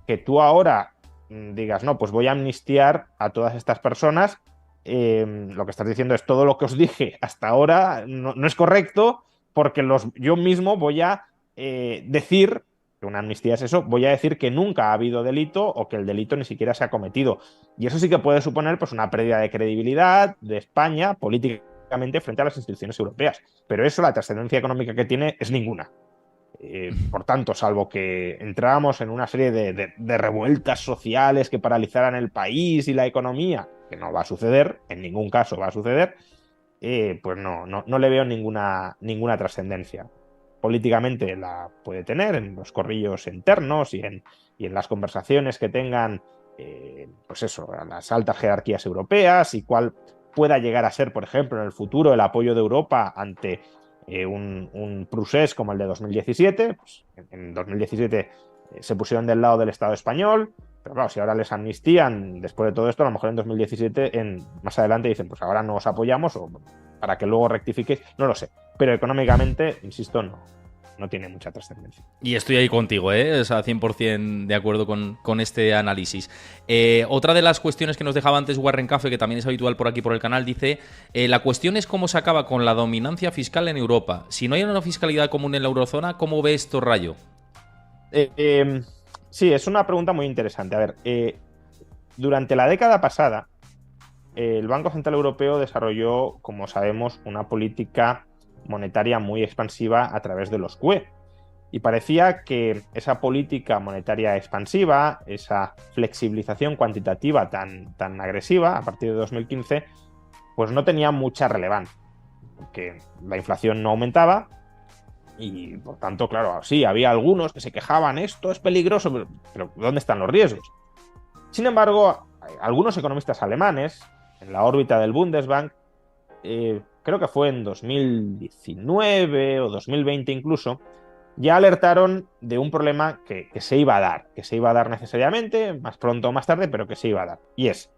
que tú ahora digas, no, pues voy a amnistiar a todas estas personas, lo que estás diciendo es todo lo que os dije hasta ahora no es correcto, porque yo mismo voy a decir que una amnistía es eso, voy a decir que nunca ha habido delito o que el delito ni siquiera se ha cometido. Y eso sí que puede suponer pues, una pérdida de credibilidad de España políticamente frente a las instituciones europeas. Pero eso, la trascendencia económica que tiene, es ninguna. Por tanto, salvo que entráramos en una serie de revueltas sociales que paralizaran el país y la economía, que no va a suceder, en ningún caso va a suceder, pues no le veo ninguna trascendencia. Políticamente la puede tener en los corrillos internos y en las conversaciones que tengan, pues eso, a las altas jerarquías europeas, y cuál pueda llegar a ser, por ejemplo, en el futuro el apoyo de Europa ante un procés como el de 2017. Pues en 2017 se pusieron del lado del Estado español, pero claro, si ahora les amnistían después de todo esto, a lo mejor en 2017, más adelante dicen, pues ahora no os apoyamos, o para que luego rectifiquéis, no lo sé. Pero económicamente, insisto, no tiene mucha trascendencia. Y estoy ahí contigo, ¿eh? O sea, 100% de acuerdo con este análisis. Otra de las cuestiones que nos dejaba antes Warren Cafe, que también es habitual por aquí por el canal, dice, la cuestión es cómo se acaba con la dominancia fiscal en Europa. Si no hay una fiscalidad común en la eurozona, ¿cómo ve esto, Rayo? Sí, es una pregunta muy interesante. A ver, durante la década pasada, el Banco Central Europeo desarrolló, como sabemos, una política monetaria muy expansiva a través de los QE. Y parecía que esa política monetaria expansiva, esa flexibilización cuantitativa tan agresiva a partir de 2015, pues no tenía mucha relevancia, porque la inflación no aumentaba y, por tanto, claro, sí, había algunos que se quejaban, esto es peligroso, pero ¿dónde están los riesgos? Sin embargo, algunos economistas alemanes, en la órbita del Bundesbank, creo que fue en 2019 o 2020 incluso, ya alertaron de un problema que se iba a dar necesariamente, más pronto o más tarde, pero que se iba a dar. Y es,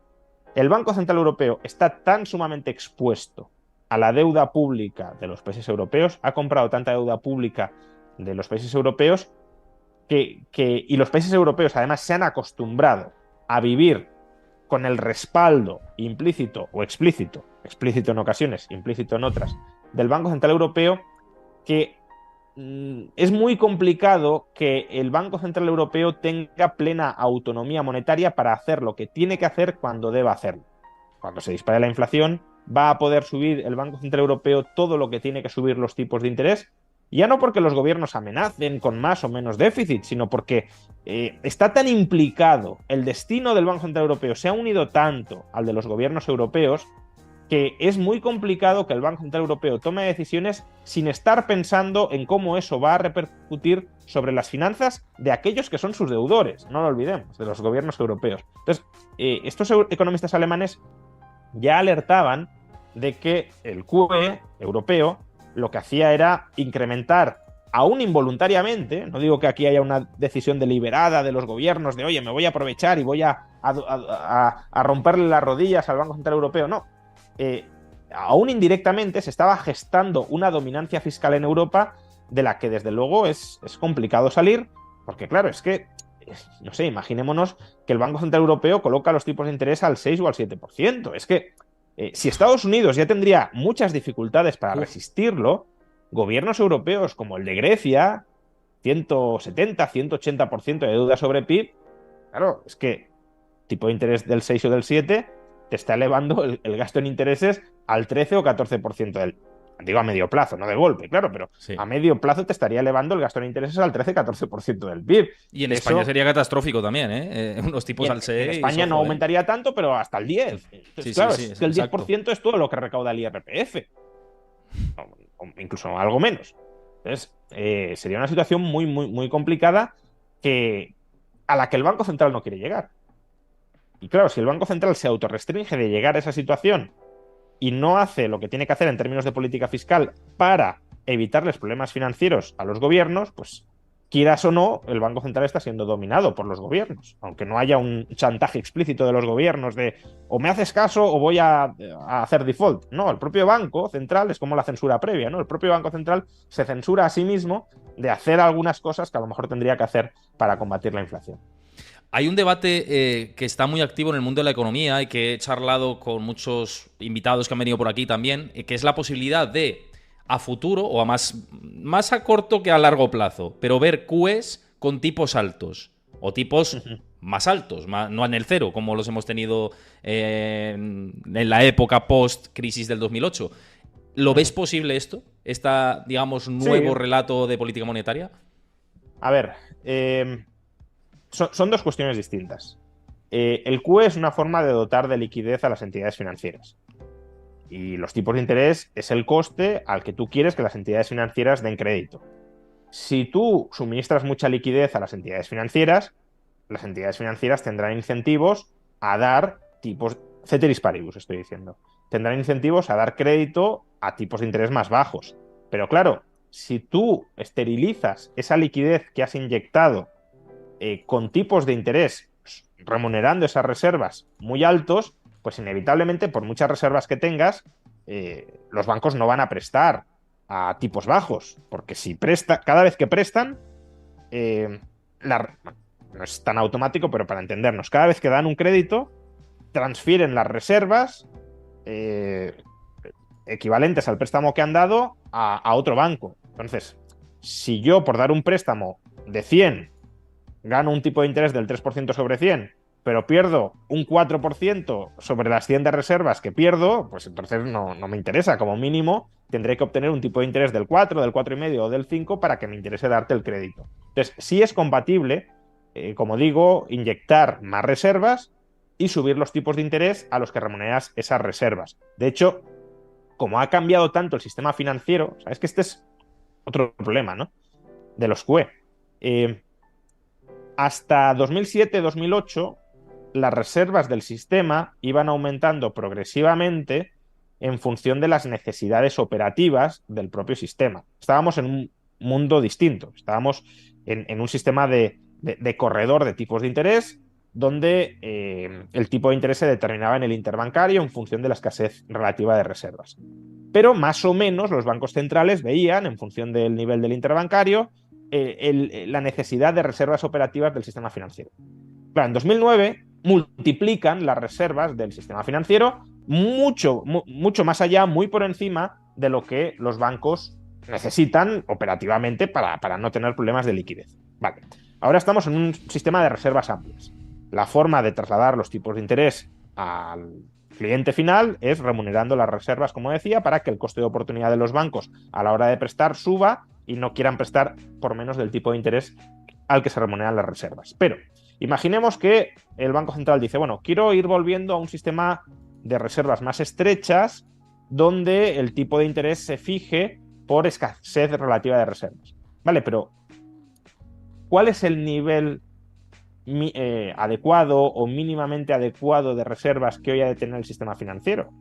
el Banco Central Europeo está tan sumamente expuesto a la deuda pública de los países europeos, ha comprado tanta deuda pública de los países europeos, y los países europeos además se han acostumbrado a vivir con el respaldo implícito o explícito en ocasiones, implícito en otras, del Banco Central Europeo, que es muy complicado que el Banco Central Europeo tenga plena autonomía monetaria para hacer lo que tiene que hacer cuando deba hacerlo. Cuando se dispare la inflación, va a poder subir el Banco Central Europeo todo lo que tiene que subir los tipos de interés, ya no porque los gobiernos amenacen con más o menos déficit, sino porque está tan implicado el destino del Banco Central Europeo, se ha unido tanto al de los gobiernos europeos, que es muy complicado que el Banco Central Europeo tome decisiones sin estar pensando en cómo eso va a repercutir sobre las finanzas de aquellos que son sus deudores, no lo olvidemos, de los gobiernos europeos. Entonces, estos economistas alemanes ya alertaban de que el QE europeo lo que hacía era incrementar, aún involuntariamente, no digo que aquí haya una decisión deliberada de los gobiernos de, oye, me voy a aprovechar y voy a romperle las rodillas al Banco Central Europeo, no. Aún indirectamente se estaba gestando una dominancia fiscal en Europa de la que desde luego es complicado salir, porque claro, es que, no sé, imaginémonos que el Banco Central Europeo coloca los tipos de interés al 6 o al 7%. Es que si Estados Unidos ya tendría muchas dificultades para resistirlo, gobiernos europeos como el de Grecia, 170, 180% de deuda sobre PIB, claro, es que tipo de interés del 6 o del 7 te está elevando el gasto en intereses al 13 o 14% digo a medio plazo, no de golpe, claro, pero sí, a medio plazo te estaría elevando el gasto en intereses al 13-14% del PIB. Y en España sería catastrófico también, ¿eh? Unos tipos al 6. En España no aumentaría tanto, pero hasta el 10. Entonces, sí, claro, es que el 10% es todo lo que recauda el IRPF. O incluso algo menos. Entonces, sería una situación muy, muy, muy complicada a la que el Banco Central no quiere llegar. Y claro, si el Banco Central se autorrestringe de llegar a esa situación y no hace lo que tiene que hacer en términos de política fiscal para evitarles problemas financieros a los gobiernos, pues quieras o no, el Banco Central está siendo dominado por los gobiernos, aunque no haya un chantaje explícito de los gobiernos de o me haces caso o voy a hacer default. No, el propio Banco Central es como la censura previa, ¿no? El propio Banco Central se censura a sí mismo de hacer algunas cosas que a lo mejor tendría que hacer para combatir la inflación. Hay un debate que está muy activo en el mundo de la economía y que he charlado con muchos invitados que han venido por aquí también, que es la posibilidad de, a futuro o a más a corto que a largo plazo, pero ver QEs con tipos altos o tipos más altos, no en el cero, como los hemos tenido en la época post-crisis del 2008. ¿Lo ves posible esto? Digamos, nuevo Sí, relato de política monetaria. a ver, son dos cuestiones distintas. El QE es una forma de dotar de liquidez a las entidades financieras. Y los tipos de interés es el coste al que tú quieres que las entidades financieras den crédito. Si tú suministras mucha liquidez a las entidades financieras tendrán incentivos a dar tipos, ceteris paribus estoy diciendo, tendrán incentivos a dar crédito a tipos de interés más bajos. Pero claro, si tú esterilizas esa liquidez que has inyectado con tipos de interés remunerando esas reservas muy altos, pues inevitablemente, por muchas reservas que tengas, los bancos no van a prestar a tipos bajos, porque si cada vez que prestan, eh, no es tan automático, pero para entendernos, cada vez que dan un crédito, transfieren las reservas eh, equivalentes al préstamo que han dado a otro banco. Entonces, si yo por dar un préstamo de 100 gano un tipo de interés del 3% sobre 100, pero pierdo un 4% sobre las 100 de reservas que pierdo, pues entonces no me interesa. Como mínimo, tendré que obtener un tipo de interés del 4, del 4,5 o del 5 para que me interese darte el crédito. Entonces, sí es compatible, como digo, inyectar más reservas y subir los tipos de interés a los que remuneras esas reservas. De hecho, como ha cambiado tanto el sistema financiero, sabes que este es otro problema, ¿no? De los QE. Hasta 2007-2008, las reservas del sistema iban aumentando progresivamente en función de las necesidades operativas del propio sistema. Estábamos en un mundo distinto, estábamos en un sistema de corredor de tipos de interés donde el tipo de interés se determinaba en el interbancario en función de la escasez relativa de reservas. Pero más o menos los bancos centrales veían, en función del nivel del interbancario, la necesidad de reservas operativas del sistema financiero. Claro, en 2009 multiplican las reservas del sistema financiero mucho más allá, muy por encima de lo que los bancos necesitan operativamente para no tener problemas de liquidez. Vale. Ahora estamos en un sistema de reservas amplias. La forma de trasladar los tipos de interés al cliente final es remunerando las reservas, como decía, para que el coste de oportunidad de los bancos a la hora de prestar suba y no quieran prestar por menos del tipo de interés al que se remuneran las reservas. Pero imaginemos que el Banco Central dice, bueno, quiero ir volviendo a un sistema de reservas más estrechas donde el tipo de interés se fije por escasez relativa de reservas. Vale, pero ¿cuál es el nivel adecuado o mínimamente adecuado de reservas que hoy ha de tener el sistema financiero?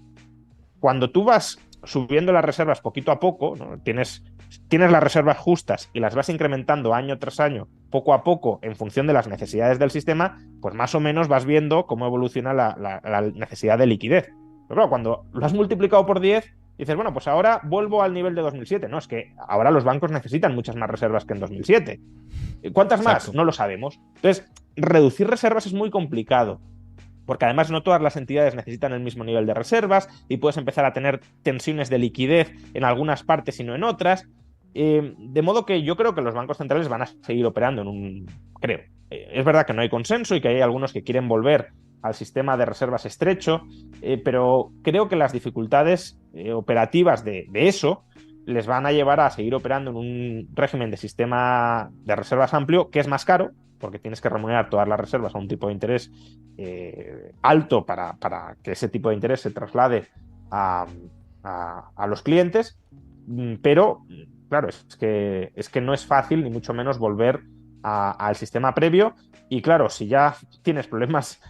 Cuando tú vas subiendo las reservas poquito a poco, ¿no? Tienes las reservas justas y las vas incrementando año tras año, poco a poco, en función de las necesidades del sistema, pues más o menos vas viendo cómo evoluciona la necesidad de liquidez. Pero claro, cuando lo has multiplicado por 10, dices, bueno, pues ahora vuelvo al nivel de 2007. No, es que ahora los bancos necesitan muchas más reservas que en 2007. ¿Cuántas más? Exacto. No lo sabemos. Entonces, reducir reservas es muy complicado, porque además no todas las entidades necesitan el mismo nivel de reservas y puedes empezar a tener tensiones de liquidez en algunas partes y no en otras. De modo que yo creo que los bancos centrales van a seguir operando en un... Creo. Es verdad que no hay consenso y que hay algunos que quieren volver al sistema de reservas estrecho, pero creo que las dificultades operativas de eso les van a llevar a seguir operando en un régimen de sistema de reservas amplio que es más caro, porque tienes que remunerar todas las reservas a un tipo de interés alto para que ese tipo de interés se traslade a los clientes, pero claro, es que no es fácil ni mucho menos volver al sistema previo y claro, si ya tienes problemas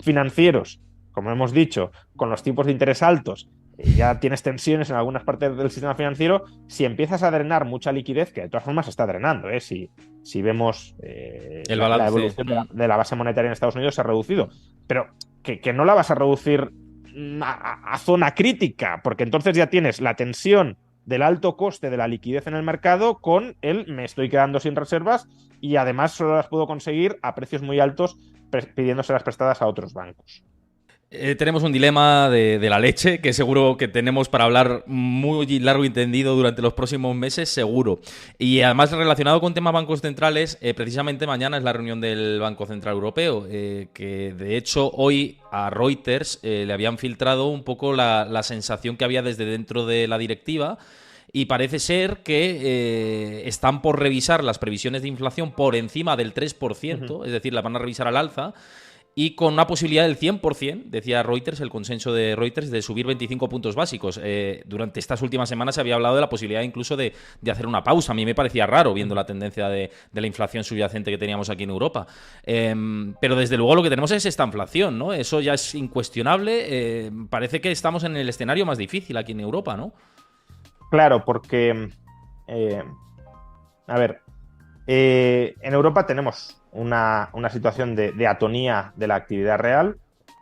financieros, como hemos dicho, con los tipos de interés altos, ya tienes tensiones en algunas partes del sistema financiero, si empiezas a drenar mucha liquidez, que de todas formas se está drenando, si vemos El la balance. evolución de la base monetaria en Estados Unidos se ha reducido, pero que no la vas a reducir a zona crítica, porque entonces ya tienes la tensión del alto coste de la liquidez en el mercado con el me estoy quedando sin reservas y además solo las puedo conseguir a precios muy altos pidiéndoselas prestadas a otros bancos. Tenemos un dilema de la leche que seguro que tenemos para hablar muy largo y tendido durante los próximos meses, seguro. Y además relacionado con temas bancos centrales, precisamente mañana es la reunión del Banco Central Europeo, que de hecho hoy a Reuters le habían filtrado un poco la sensación que había desde dentro de la directiva. Y parece ser que están por revisar las previsiones de inflación por encima del 3%, es decir, las van a revisar al alza, y con una posibilidad del 100%, decía Reuters, el consenso de Reuters, de subir 25 puntos básicos. Durante estas últimas semanas se había hablado de la posibilidad incluso de hacer una pausa. A mí me parecía raro, viendo la tendencia de la inflación subyacente que teníamos aquí en Europa. Pero desde luego lo que tenemos es esta inflación, ¿no? Eso ya es incuestionable. Parece que estamos en el escenario más difícil aquí en Europa, ¿no? Claro, porque, en Europa tenemos una situación de atonía de la actividad real,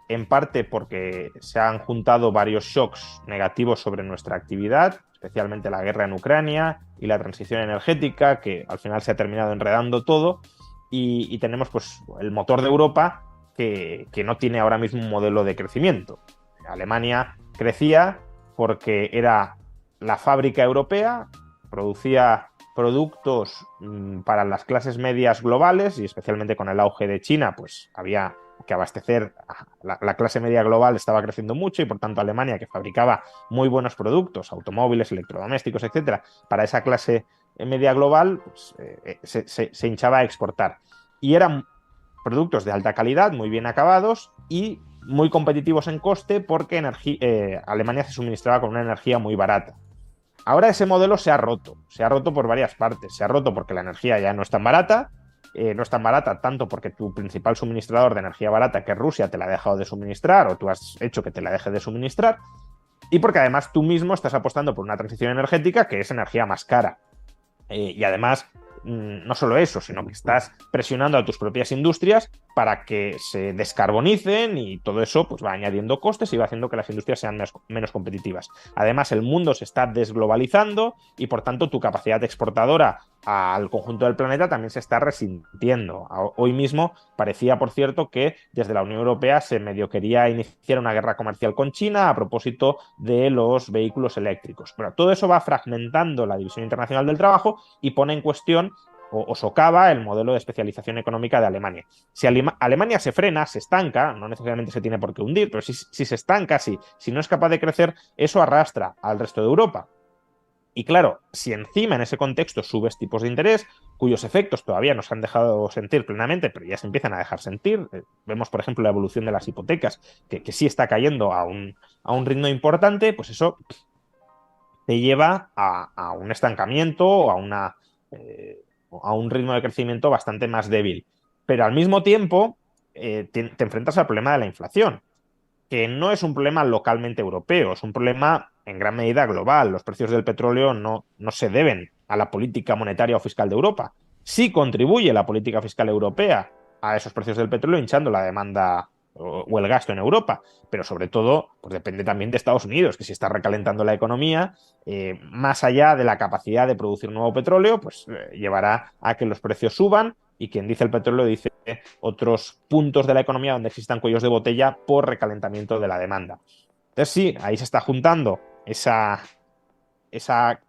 en parte porque se han juntado varios shocks negativos sobre nuestra actividad, especialmente la guerra en Ucrania y la transición energética, que al final se ha terminado enredando todo, y tenemos pues el motor de Europa que no tiene ahora mismo un modelo de crecimiento. Alemania crecía porque era la fábrica europea, producía productos para las clases medias globales y especialmente con el auge de China, pues había que abastecer. La clase media global estaba creciendo mucho y por tanto Alemania, que fabricaba muy buenos productos, automóviles, electrodomésticos, etcétera, para esa clase media global, pues, se hinchaba a exportar. Y eran productos de alta calidad, muy bien acabados y muy competitivos en coste porque Alemania se suministraba con una energía muy barata. Ahora ese modelo se ha roto por varias partes. Se ha roto porque la energía ya no es tan barata, no es tan barata tanto porque tu principal suministrador de energía barata, que es Rusia, te la ha dejado de suministrar o tú has hecho que te la deje de suministrar, y porque además tú mismo estás apostando por una transición energética que es energía más cara. Y además, no solo eso, sino que estás presionando a tus propias industrias para que se descarbonicen y todo eso pues va añadiendo costes y va haciendo que las industrias sean menos competitivas. Además, el mundo se está desglobalizando y por tanto tu capacidad exportadora al conjunto del planeta también se está resintiendo. Hoy mismo parecía, por cierto, que desde la Unión Europea se medio quería iniciar una guerra comercial con China a propósito de los vehículos eléctricos. Bueno, todo eso va fragmentando la División Internacional del Trabajo y pone en cuestión o socava el modelo de especialización económica de Alemania. Si Alemania se frena, se estanca, no necesariamente se tiene por qué hundir, pero si se estanca, si no es capaz de crecer, eso arrastra al resto de Europa. Y claro, si encima en ese contexto subes tipos de interés, cuyos efectos todavía no se han dejado sentir plenamente, pero ya se empiezan a dejar sentir, vemos por ejemplo la evolución de las hipotecas, que sí está cayendo a un ritmo importante, pues eso te lleva a un estancamiento o a un ritmo de crecimiento bastante más débil. Pero al mismo tiempo te enfrentas al problema de la inflación, que no es un problema localmente europeo, es un problema en gran medida global. Los precios del petróleo no se deben a la política monetaria o fiscal de Europa. Sí contribuye la política fiscal europea a esos precios del petróleo, hinchando la demanda o el gasto en Europa, pero sobre todo pues depende también de Estados Unidos, que si está recalentando la economía, más allá de la capacidad de producir nuevo petróleo, pues llevará a que los precios suban, y quien dice el petróleo dice otros puntos de la economía donde existan cuellos de botella por recalentamiento de la demanda. Entonces sí, ahí se está juntando esa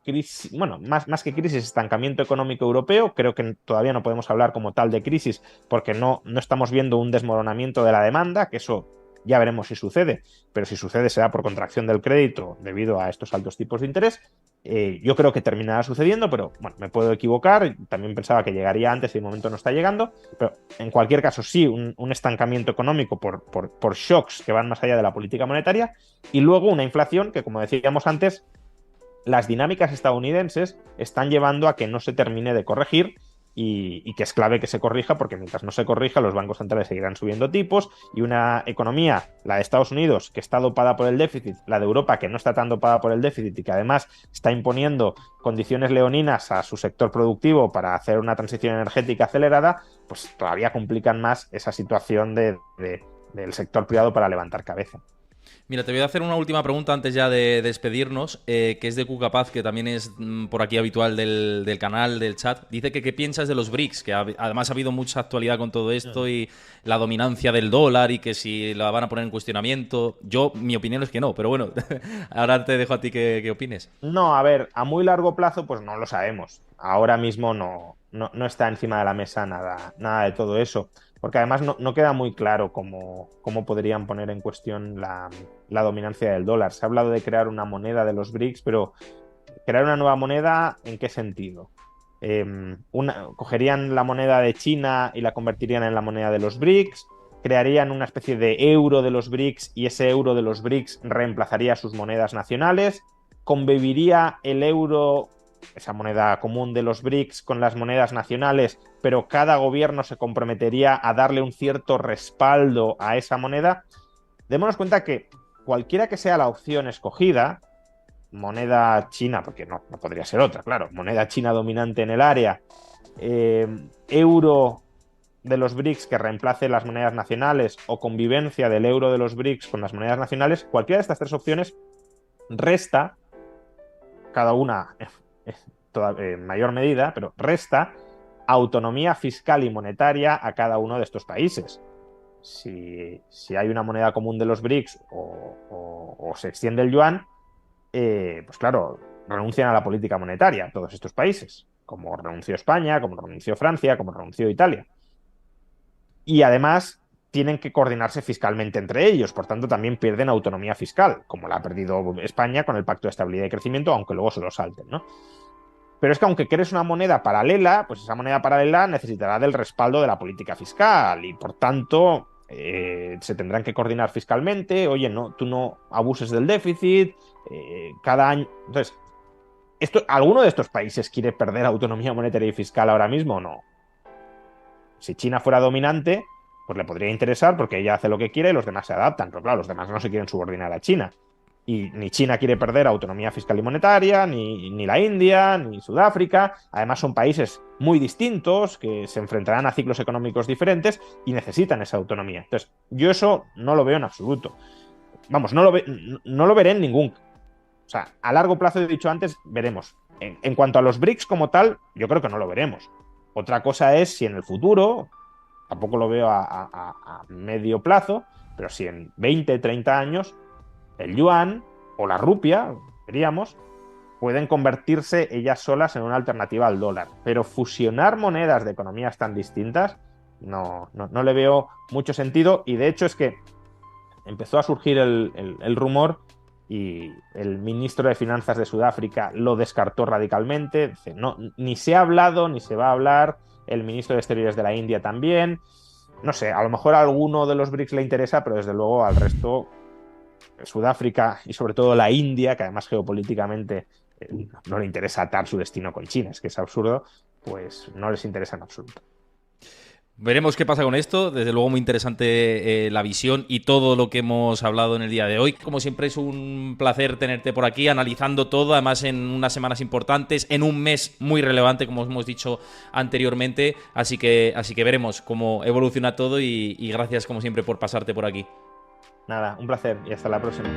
crisis, bueno, más que crisis, estancamiento económico europeo. Creo que todavía no podemos hablar como tal de crisis porque no estamos viendo un desmoronamiento de la demanda, que eso ya veremos si sucede, pero si sucede será por contracción del crédito debido a estos altos tipos de interés. Yo creo que terminará sucediendo, pero bueno, me puedo equivocar. También pensaba que llegaría antes y de momento no está llegando. Pero en cualquier caso, sí, un estancamiento económico por shocks que van más allá de la política monetaria, y luego una inflación que, como decíamos antes, las dinámicas estadounidenses están llevando a que no se termine de corregir y que es clave que se corrija, porque mientras no se corrija, los bancos centrales seguirán subiendo tipos y una economía, la de Estados Unidos, que está dopada por el déficit, la de Europa, que no está tan dopada por el déficit y que además está imponiendo condiciones leoninas a su sector productivo para hacer una transición energética acelerada, pues todavía complican más esa situación del sector privado para levantar cabeza. Mira, te voy a hacer una última pregunta antes ya de despedirnos, que es de Cucapaz, que también es por aquí habitual del canal, del chat. Dice que qué piensas de los BRICS, que además ha habido mucha actualidad con todo esto y la dominancia del dólar y que si la van a poner en cuestionamiento. Mi opinión es que no, pero bueno, ahora te dejo a ti que opines. No, a ver, a muy largo plazo, pues no lo sabemos. Ahora mismo no está encima de la mesa nada de todo eso. Porque además no queda muy claro cómo podrían poner en cuestión la dominancia del dólar. Se ha hablado de crear una moneda de los BRICS, pero ¿crear una nueva moneda en qué sentido? ¿Cogerían la moneda de China y la convertirían en la moneda de los BRICS? ¿Crearían una especie de euro de los BRICS y ese euro de los BRICS reemplazaría sus monedas nacionales? ¿Conviviría el euro, esa moneda común de los BRICS, con las monedas nacionales, pero cada gobierno se comprometería a darle un cierto respaldo a esa moneda? Démonos cuenta que cualquiera que sea la opción escogida, moneda china, porque no podría ser otra, claro, moneda china dominante en el área, euro de los BRICS que reemplace las monedas nacionales o convivencia del euro de los BRICS con las monedas nacionales, cualquiera de estas tres opciones resta, cada una en mayor medida, pero resta autonomía fiscal y monetaria a cada uno de estos países. Si hay una moneda común de los BRICS o se extiende el yuan, pues claro, renuncian a la política monetaria todos estos países, como renunció España, como renunció Francia, como renunció Italia. Y además tienen que coordinarse fiscalmente entre ellos, por tanto también pierden autonomía fiscal, como la ha perdido España con el Pacto de Estabilidad y Crecimiento, aunque luego se lo salten, ¿no? Pero es que aunque crees una moneda paralela, pues esa moneda paralela necesitará del respaldo de la política fiscal y por tanto se tendrán que coordinar fiscalmente. Oye, no, tú no abuses del déficit, cada año. Entonces, ¿alguno de estos países quiere perder autonomía monetaria y fiscal ahora mismo o no? Si China fuera dominante, pues le podría interesar porque ella hace lo que quiere y los demás se adaptan. Pero claro, los demás no se quieren subordinar a China. Y ni China quiere perder autonomía fiscal y monetaria, ni la India, ni Sudáfrica. Además son países muy distintos que se enfrentarán a ciclos económicos diferentes y necesitan esa autonomía. Entonces, yo eso no lo veo en absoluto. Vamos, no lo veré en ningún... O sea, a largo plazo, he dicho antes, veremos. En cuanto a los BRICS como tal, yo creo que no lo veremos. Otra cosa es si en el futuro, tampoco lo veo a medio plazo, pero si en 20, 30 años el yuan o la rupia, diríamos, pueden convertirse ellas solas en una alternativa al dólar. Pero fusionar monedas de economías tan distintas no le veo mucho sentido. Y de hecho es que empezó a surgir el rumor y el ministro de Finanzas de Sudáfrica lo descartó radicalmente. Dice, no, ni se ha hablado ni se va a hablar. El ministro de Exteriores de la India también. No sé, a lo mejor a alguno de los BRICS le interesa, pero desde luego al resto, Sudáfrica y sobre todo la India, que además geopolíticamente no le interesa atar su destino con China, es que es absurdo, pues no les interesa en absoluto. Veremos qué pasa con esto. Desde luego muy interesante la visión y todo lo que hemos hablado en el día de hoy. Como siempre es un placer tenerte por aquí analizando todo, además en unas semanas importantes, en un mes muy relevante, como hemos dicho anteriormente. Así que veremos cómo evoluciona todo y gracias como siempre por pasarte por aquí. Nada, un placer y hasta la próxima.